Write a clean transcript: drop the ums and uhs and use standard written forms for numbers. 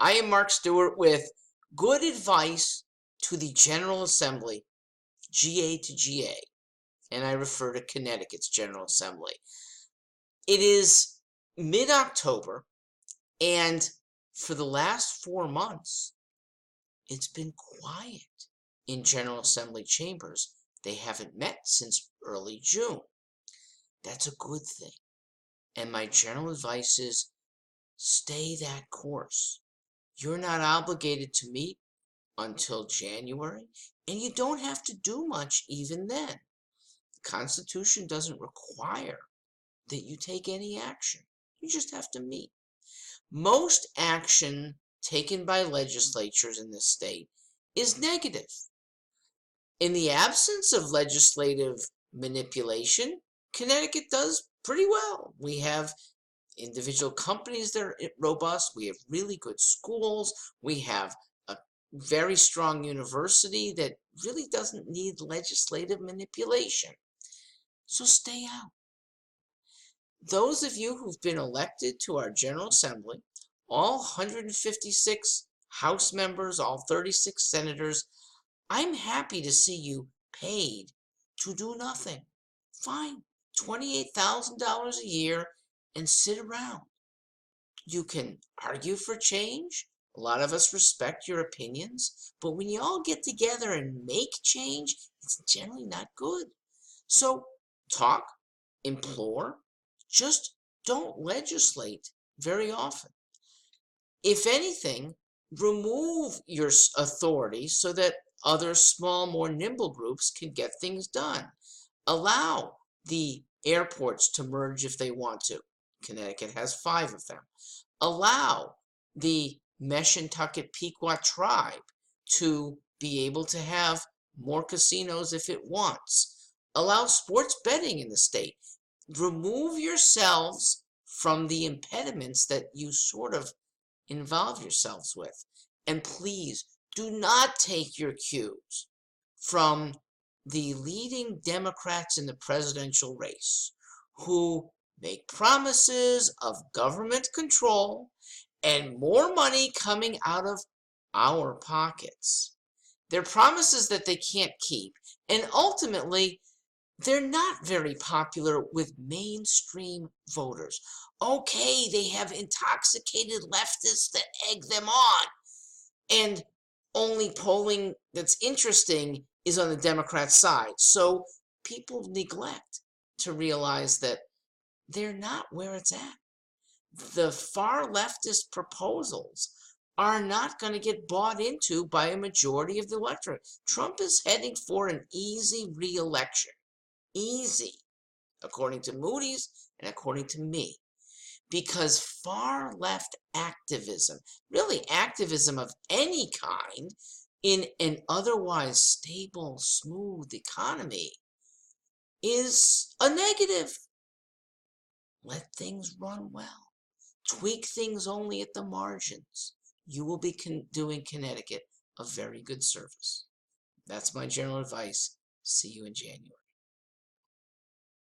I am Mark Stewart with good advice to the General Assembly, GA to GA, and I refer to Connecticut's General Assembly. It is mid-October, and for the last 4 months, it's been quiet in General Assembly chambers. They haven't met since early June. That's a good thing. And my general advice is stay that course. You're not obligated to meet until January, and you don't have to do much even then. The Constitution doesn't require that you take any action. You just have to meet. Most action taken by legislatures in this state is negative. In the absence of legislative manipulation, Connecticut does pretty well. We have individual companies that are robust. We have really good schools. We have a very strong university that really doesn't need legislative manipulation. So stay out. Those of you who've been elected to our General Assembly, all 156 House members, all 36 senators, I'm happy to see you paid to do nothing. Fine, $28,000 a year, and sit around. You can argue for change. A lot of us respect your opinions, but when you all get together and make change, it's generally not good. So talk, implore, just don't legislate very often. If anything, remove your authority so that other small, more nimble groups can get things done. Allow the airports to merge if they want to. Connecticut has 5 of them. Allow the Meshantucket Pequot tribe to be able to have more casinos if it wants. Allow sports betting in the state. Remove yourselves from the impediments that you sort of involve yourselves with. And please do not take your cues from the leading Democrats in the presidential race who make promises of government control and more money coming out of our pockets. They're promises that they can't keep, and ultimately, they're not very popular with mainstream voters. Okay, they have intoxicated leftists that egg them on, and only polling that's interesting is on the Democrat side. So people neglect to realize that they're not where it's at. The far leftist proposals are not going to get bought into by a majority of the electorate. Trump is heading for an easy re-election. Easy, according to Moody's and according to me. Because far left activism, really activism of any kind, in an otherwise stable, smooth economy, is a negative. Let things run well. Tweak things only at the margins. You will be doing Connecticut a very good service. That's my general advice. See you in January.